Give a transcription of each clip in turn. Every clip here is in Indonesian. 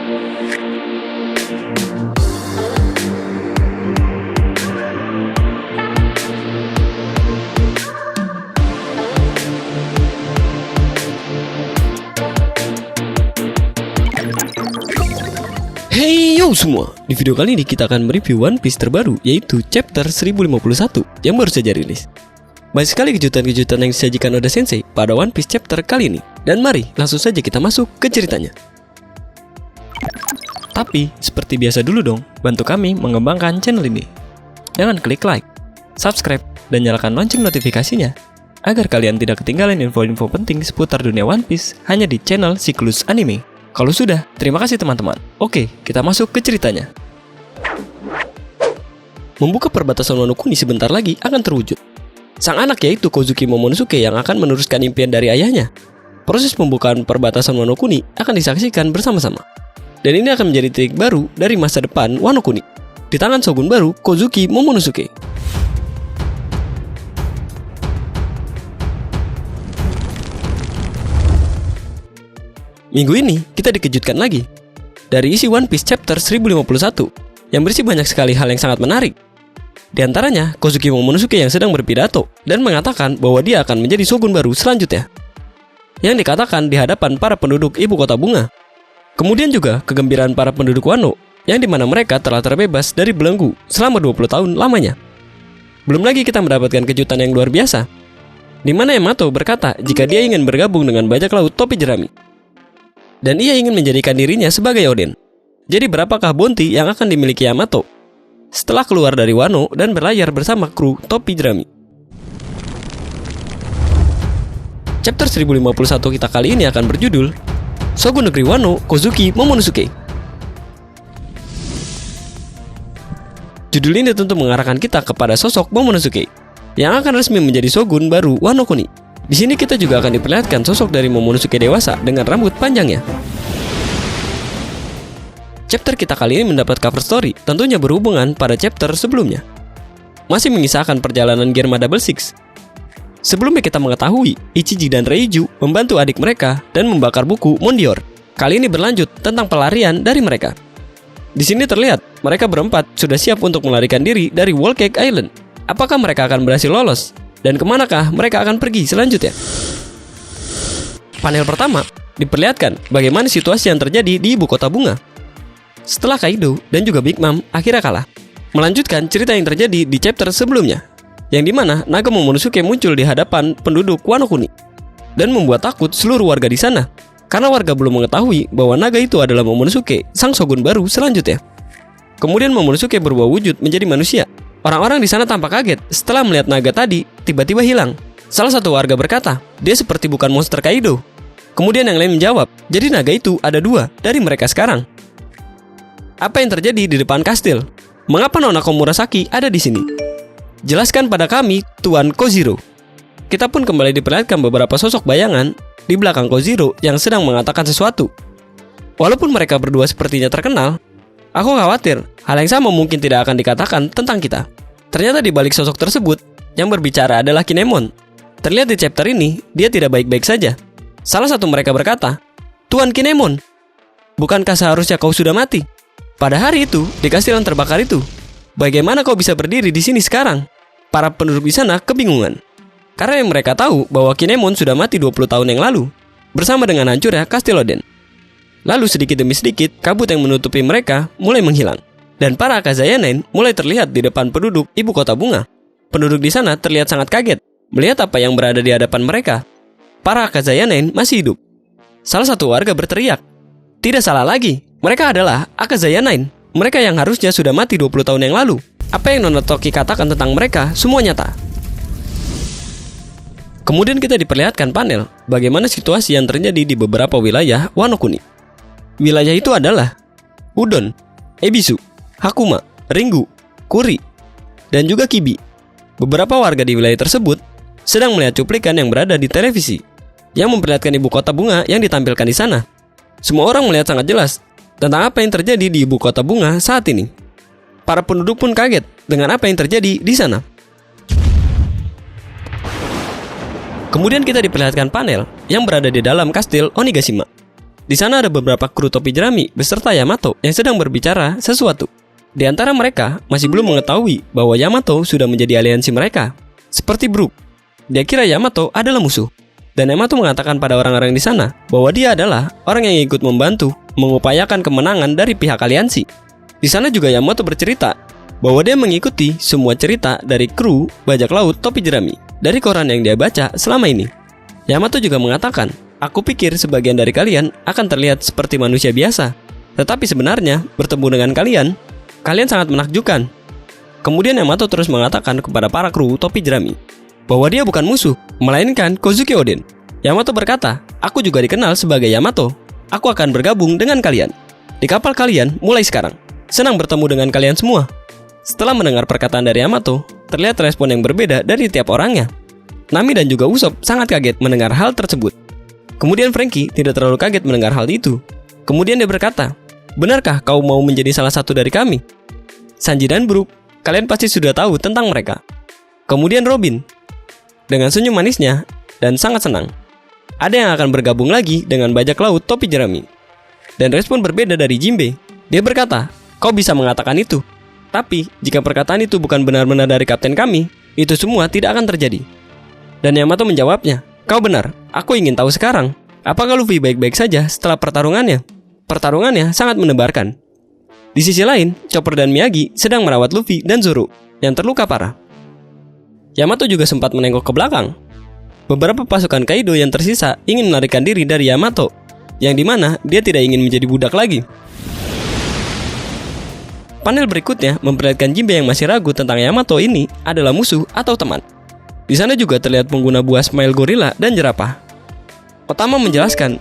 Hey yo semua, di video kali ini kita akan mereview One Piece terbaru, yaitu chapter 1051 yang baru saja rilis. Banyak sekali kejutan-kejutan yang disajikan Oda Sensei pada One Piece chapter kali ini. Dan mari langsung saja kita masuk ke ceritanya. Tapi seperti biasa dulu dong, bantu kami mengembangkan channel ini. Jangan klik like, subscribe, dan nyalakan lonceng notifikasinya agar kalian tidak ketinggalan info-info penting seputar dunia One Piece hanya di channel Siklus Anime. Kalau sudah, terima kasih teman-teman. Oke, kita masuk ke ceritanya. Membuka perbatasan Wano Kuni sebentar lagi akan terwujud. Sang anak yaitu Kozuki Momonosuke yang akan meneruskan impian dari ayahnya. Proses pembukaan perbatasan Wano Kuni akan disaksikan bersama-sama. Dan ini akan menjadi titik baru dari masa depan Wano Kuni di tangan shogun baru Kozuki Momonosuke. Minggu ini kita dikejutkan lagi dari isi One Piece chapter 1051 yang berisi banyak sekali hal yang sangat menarik. Di antaranya Kozuki Momonosuke yang sedang berpidato dan mengatakan bahwa dia akan menjadi shogun baru selanjutnya, yang dikatakan di hadapan para penduduk ibu kota bunga. Kemudian juga kegembiraan para penduduk Wano yang dimana mereka telah terbebas dari belenggu selama 20 tahun lamanya. Belum lagi kita mendapatkan kejutan yang luar biasa, di mana Yamato berkata jika dia ingin bergabung dengan bajak laut topi jerami. Dan ia ingin menjadikan dirinya sebagai Oden. Jadi berapakah bounty yang akan dimiliki Yamato setelah keluar dari Wano dan berlayar bersama kru topi jerami? Chapter 1051 kita kali ini akan berjudul Shogun Negeri Wano Kozuki Momonosuke. Judul ini tentu mengarahkan kita kepada sosok Momonosuke yang akan resmi menjadi shogun baru Wano Kuni. Di sini kita juga akan diperlihatkan sosok dari Momonosuke dewasa dengan rambut panjangnya. Chapter kita kali ini mendapat cover story, tentunya berhubungan pada chapter sebelumnya. Masih mengisahkan perjalanan Germa Double Six. Sebelumnya kita mengetahui Ichiji dan Reiju membantu adik mereka dan membakar buku Mondior. Kali ini berlanjut tentang pelarian dari mereka. Di sini terlihat mereka berempat sudah siap untuk melarikan diri dari Whole Cake Island. Apakah mereka akan berhasil lolos? Dan kemanakah mereka akan pergi selanjutnya? Panel pertama diperlihatkan bagaimana situasi yang terjadi di ibu kota bunga setelah Kaido dan juga Big Mom akhirnya kalah. Melanjutkan cerita yang terjadi di chapter sebelumnya, yang dimana naga Momonosuke muncul di hadapan penduduk Wano Kuni dan membuat takut seluruh warga di sana, karena warga belum mengetahui bahwa naga itu adalah Momonosuke, sang shogun baru selanjutnya. Kemudian Momonosuke berubah wujud menjadi manusia. Orang-orang di sana tampak kaget setelah melihat naga tadi tiba-tiba hilang. Salah satu warga berkata, dia seperti bukan monster Kaido. Kemudian yang lain menjawab, jadi naga itu ada dua dari mereka sekarang. Apa yang terjadi di depan kastil? Mengapa Nona Komurasaki ada di sini? Jelaskan pada kami, Tuan Koziro. Kita pun kembali diperlihatkan beberapa sosok bayangan di belakang Koziro yang sedang mengatakan sesuatu. Walaupun mereka berdua sepertinya terkenal, aku khawatir hal yang sama mungkin tidak akan dikatakan tentang kita. Ternyata di balik sosok tersebut, yang berbicara adalah Kinemon. Terlihat di chapter ini, dia tidak baik-baik saja. Salah satu mereka berkata, Tuan Kinemon, bukankah seharusnya kau sudah mati? Pada hari itu, di kastil yang terbakar itu, bagaimana kau bisa berdiri di sini sekarang? Para penduduk di sana kebingungan. Karena mereka tahu bahwa Kinemon sudah mati 20 tahun yang lalu, bersama dengan hancurnya kastil Oden. Lalu sedikit demi sedikit, kabut yang menutupi mereka mulai menghilang. Dan para Akazayanen mulai terlihat di depan penduduk ibu kota bunga. Penduduk di sana terlihat sangat kaget melihat apa yang berada di hadapan mereka. Para Akazayanen masih hidup. Salah satu warga berteriak, tidak salah lagi, mereka adalah Akazayanen. Mereka yang harusnya sudah mati 20 tahun yang lalu. Apa yang Nona Toki katakan tentang mereka semua nyata. Kemudian kita diperlihatkan panel bagaimana situasi yang terjadi di beberapa wilayah Wano Kuni. Wilayah itu adalah Udon, Ebisu, Hakuma, Ringu, Kuri, dan juga Kibi. Beberapa warga di wilayah tersebut sedang melihat cuplikan yang berada di televisi yang memperlihatkan ibu kota bunga yang ditampilkan di sana. Semua orang melihat sangat jelas tentang apa yang terjadi di ibu kota bunga saat ini. Para penduduk pun kaget dengan apa yang terjadi di sana. Kemudian kita diperlihatkan panel yang berada di dalam kastil Onigashima. Di sana ada beberapa kru topi jerami beserta Yamato yang sedang berbicara sesuatu. Di antara mereka masih belum mengetahui bahwa Yamato sudah menjadi aliansi mereka. Seperti Brook, dia kira Yamato adalah musuh. Dan Yamato mengatakan pada orang-orang di sana bahwa dia adalah orang yang ikut membantu mengupayakan kemenangan dari pihak aliansi. Di sana juga Yamato bercerita bahwa dia mengikuti semua cerita dari kru bajak laut topi jerami dari koran yang dia baca selama ini. Yamato juga mengatakan, "Aku pikir sebagian dari kalian akan terlihat seperti manusia biasa, tetapi sebenarnya bertemu dengan kalian sangat menakjubkan." Kemudian Yamato terus mengatakan kepada para kru topi jerami bahwa dia bukan musuh, melainkan Kozuki Oden. Yamato berkata, "Aku juga dikenal sebagai Yamato. Aku akan bergabung dengan kalian di kapal kalian mulai sekarang. Senang bertemu dengan kalian semua." Setelah mendengar perkataan dari Yamato, terlihat respon yang berbeda dari tiap orangnya. Nami dan juga Usopp sangat kaget mendengar hal tersebut. Kemudian Franky tidak terlalu kaget mendengar hal itu. Kemudian dia berkata, "Benarkah kau mau menjadi salah satu dari kami?" Sanji dan Brook, kalian pasti sudah tahu tentang mereka. Kemudian Robin, dengan senyum manisnya dan sangat senang. Ada yang akan bergabung lagi dengan bajak laut topi jerami. Dan respon berbeda dari Jinbe. Dia berkata, "Kau bisa mengatakan itu. Tapi, jika perkataan itu bukan benar-benar dari kapten kami, itu semua tidak akan terjadi." Dan Yamato menjawabnya, "Kau benar, aku ingin tahu sekarang, apakah Luffy baik-baik saja setelah pertarungannya?" Pertarungannya sangat mendebarkan. Di sisi lain, Chopper dan Miyagi sedang merawat Luffy dan Zoro yang terluka parah. Yamato juga sempat menengok ke belakang. Beberapa pasukan Kaido yang tersisa ingin melarikan diri dari Yamato, yang dimana dia tidak ingin menjadi budak lagi. Panel berikutnya memperlihatkan Jinbe yang masih ragu tentang Yamato ini adalah musuh atau teman. Di sana juga terlihat pengguna buah Smile Gorilla dan jerapah. Otama menjelaskan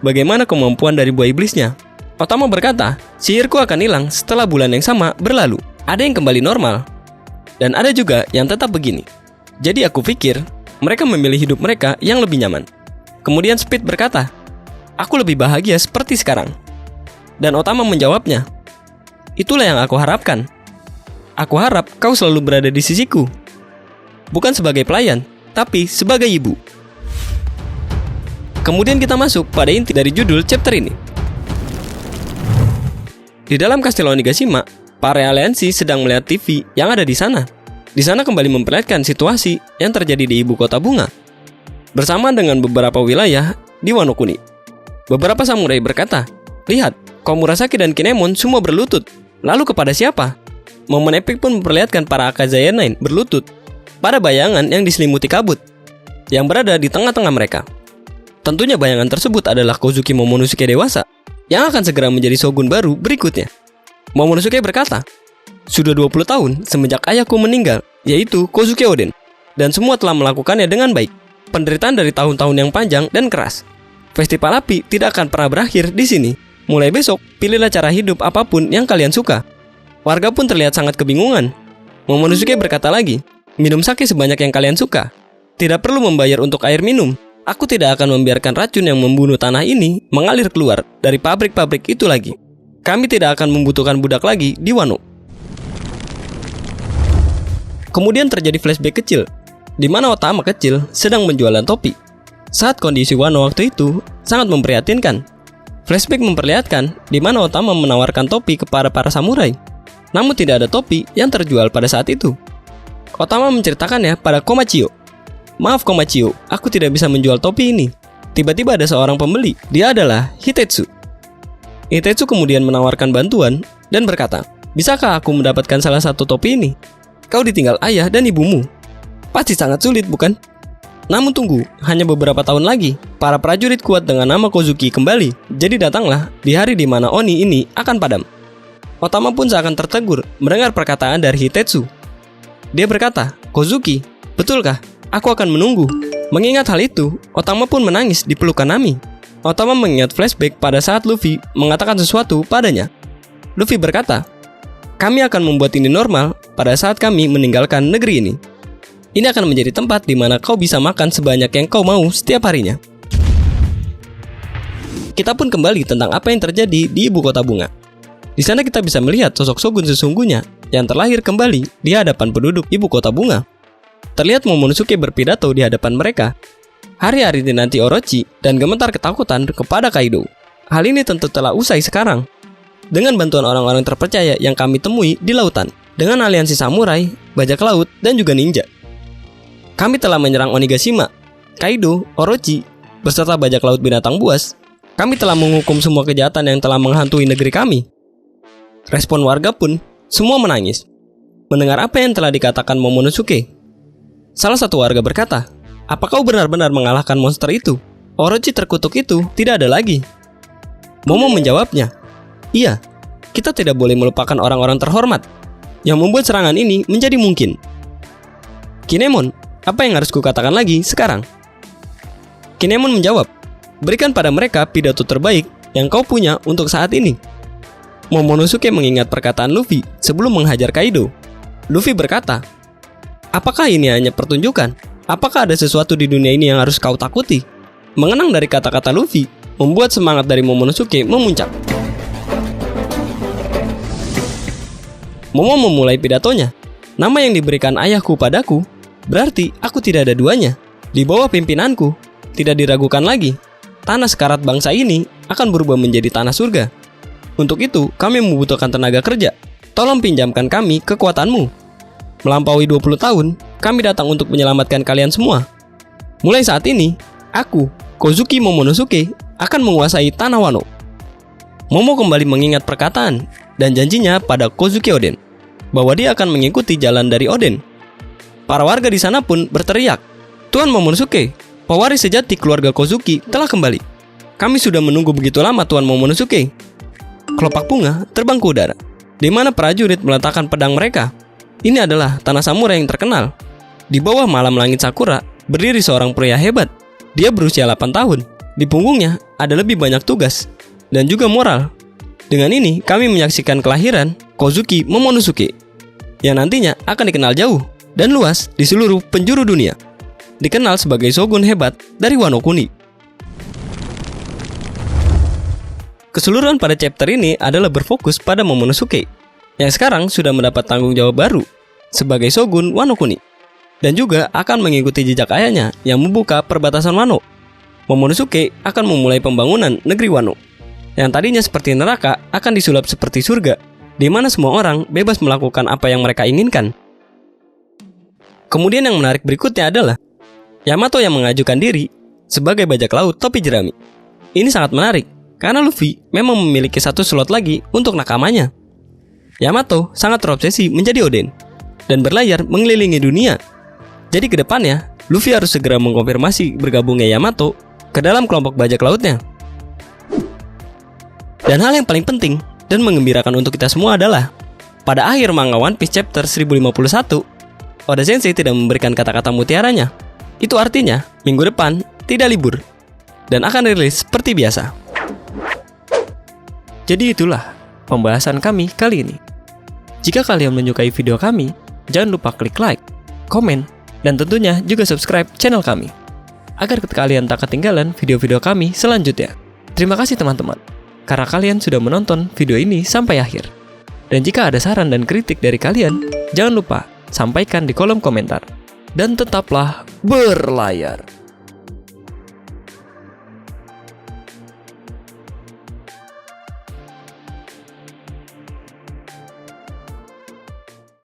bagaimana kemampuan dari buah iblisnya. Otama berkata, "Sihirku akan hilang setelah bulan yang sama berlalu. Ada yang kembali normal, dan ada juga yang tetap begini. Jadi aku pikir mereka memilih hidup mereka yang lebih nyaman." Kemudian Speed berkata, "Aku lebih bahagia seperti sekarang." Dan Otama menjawabnya, "Itulah yang aku harapkan. Aku harap kau selalu berada di sisiku. Bukan sebagai pelayan, tapi sebagai ibu." Kemudian kita masuk pada inti dari judul chapter ini. Di dalam Kastil Onigashima, para aliansi sedang melihat TV yang ada di sana. Di sana kembali memperlihatkan situasi yang terjadi di ibu kota bunga, bersama dengan beberapa wilayah di Wano Kuni. Beberapa samurai berkata, "Lihat, kaum Murasaki dan Kinemon semua berlutut. Lalu kepada siapa?" Momen epik pun memperlihatkan para Akazaya Nine berlutut pada bayangan yang diselimuti kabut yang berada di tengah-tengah mereka. Tentunya bayangan tersebut adalah Kozuki Momonosuke dewasa yang akan segera menjadi shogun baru berikutnya. Momonosuke berkata, "Sudah 20 tahun semenjak ayahku meninggal, yaitu Kozuki Oden, dan semua telah melakukannya dengan baik. Penderitaan dari tahun-tahun yang panjang dan keras. Festival api tidak akan pernah berakhir di sini. Mulai besok, pilihlah cara hidup apapun yang kalian suka." Warga pun terlihat sangat kebingungan. Momonosuke berkata lagi, "Minum sake sebanyak yang kalian suka. Tidak perlu membayar untuk air minum. Aku tidak akan membiarkan racun yang membunuh tanah ini mengalir keluar dari pabrik-pabrik itu lagi. Kami tidak akan membutuhkan budak lagi di Wano." Kemudian terjadi flashback kecil, di mana Otama kecil sedang menjualan topi. Saat kondisi Wano waktu itu sangat memprihatinkan. Flashback memperlihatkan di mana Otama menawarkan topi kepada para samurai, namun tidak ada topi yang terjual pada saat itu. Otama menceritakannya pada Komachio. "Maaf Komachio, aku tidak bisa menjual topi ini." Tiba-tiba ada seorang pembeli, dia adalah Hitetsu. Hitetsu kemudian menawarkan bantuan dan berkata, "Bisakah aku mendapatkan salah satu topi ini? Kau ditinggal ayah dan ibumu. Pasti sangat sulit, bukan? Namun tunggu, hanya beberapa tahun lagi, para prajurit kuat dengan nama Kozuki kembali. Jadi datanglah di hari di mana Oni ini akan padam." Otama pun seakan tertegur mendengar perkataan dari Hitetsu. Dia berkata, "Kozuki, betulkah? Aku akan menunggu." Mengingat hal itu, Otama pun menangis di pelukan Nami. Otama mengingat flashback pada saat Luffy mengatakan sesuatu padanya. Luffy berkata, "Kami akan membuat ini normal pada saat kami meninggalkan negeri ini. Ini akan menjadi tempat di mana kau bisa makan sebanyak yang kau mau setiap harinya." Kita pun kembali tentang apa yang terjadi di ibu kota bunga. Di sana kita bisa melihat sosok shogun sesungguhnya yang terlahir kembali di hadapan penduduk ibu kota bunga. Terlihat Momonosuke berpidato di hadapan mereka. Hari-hari dinanti Orochi dan gemetar ketakutan kepada Kaido. Hal ini tentu telah usai sekarang. Dengan bantuan orang-orang terpercaya yang kami temui di lautan, dengan aliansi samurai, bajak laut, dan juga ninja. Kami telah menyerang Onigashima, Kaido, Orochi, beserta bajak laut binatang buas. Kami telah menghukum semua kejahatan yang telah menghantui negeri kami. Respon warga pun, semua menangis mendengar apa yang telah dikatakan Momonosuke. Salah satu warga berkata, "Apa kau benar-benar mengalahkan monster itu? Orochi terkutuk itu tidak ada lagi." Momo menjawabnya, "Iya, kita tidak boleh melupakan orang-orang terhormat yang membuat serangan ini menjadi mungkin." Kinemon, apa yang harus kukatakan lagi sekarang? Kinemon menjawab, "Berikan pada mereka pidato terbaik yang kau punya untuk saat ini." Momonosuke mengingat perkataan Luffy sebelum menghajar Kaido. Luffy berkata, "Apakah ini hanya pertunjukan? Apakah ada sesuatu di dunia ini yang harus kau takuti?" Mengenang dari kata-kata Luffy membuat semangat dari Momonosuke memuncak. Momo memulai pidatonya. "Nama yang diberikan ayahku padaku, berarti aku tidak ada duanya. Di bawah pimpinanku, tidak diragukan lagi. Tanah sekarat bangsa ini akan berubah menjadi tanah surga. Untuk itu, kami membutuhkan tenaga kerja. Tolong pinjamkan kami kekuatanmu. Melampaui 20 tahun, kami datang untuk menyelamatkan kalian semua. Mulai saat ini, aku, Kozuki Momonosuke, akan menguasai tanah Wano." Momo kembali mengingat perkataan dan janjinya pada Kozuki Oden, bahwa dia akan mengikuti jalan dari Oden. Para warga di sana pun berteriak, "Tuan Momonosuke, pewaris sejati keluarga Kozuki telah kembali. Kami sudah menunggu begitu lama, Tuan Momonosuke." Kelopak bunga terbang ke udara, di mana prajurit meletakkan pedang mereka. Ini adalah tanah samurai yang terkenal. Di bawah malam langit sakura, berdiri seorang pria hebat. Dia berusia 8 tahun. Di punggungnya ada lebih banyak tugas dan juga moral. Dengan ini, kami menyaksikan kelahiran Kozuki Momonosuke, yang nantinya akan dikenal jauh dan luas di seluruh penjuru dunia. Dikenal sebagai shogun hebat dari Wano Kuni. Keseluruhan pada chapter ini adalah berfokus pada Momonosuke, yang sekarang sudah mendapat tanggung jawab baru sebagai shogun Wano Kuni, dan juga akan mengikuti jejak ayahnya yang membuka perbatasan Wano. Momonosuke akan memulai pembangunan negeri Wano, yang tadinya seperti neraka akan disulap seperti surga, di mana semua orang bebas melakukan apa yang mereka inginkan. Kemudian yang menarik berikutnya adalah Yamato yang mengajukan diri sebagai bajak laut topi jerami. Ini sangat menarik, karena Luffy memang memiliki satu slot lagi untuk nakamanya. Yamato sangat terobsesi menjadi Oden dan berlayar mengelilingi dunia. Jadi kedepannya, Luffy harus segera mengkonfirmasi bergabungnya Yamato ke dalam kelompok bajak lautnya. Dan hal yang paling penting dan mengembirakan untuk kita semua adalah pada akhir manga One Piece chapter 1051, Oda Sensei tidak memberikan kata-kata mutiaranya. Itu artinya minggu depan tidak libur dan akan rilis seperti biasa. Jadi itulah pembahasan kami kali ini. Jika kalian menyukai video kami, jangan lupa klik like, komen, dan tentunya juga subscribe channel kami, agar kalian tak ketinggalan video-video kami selanjutnya. Terima kasih teman-teman, karena kalian sudah menonton video ini sampai akhir. Dan jika ada saran dan kritik dari kalian, jangan lupa sampaikan di kolom komentar. Dan tetaplah berlayar.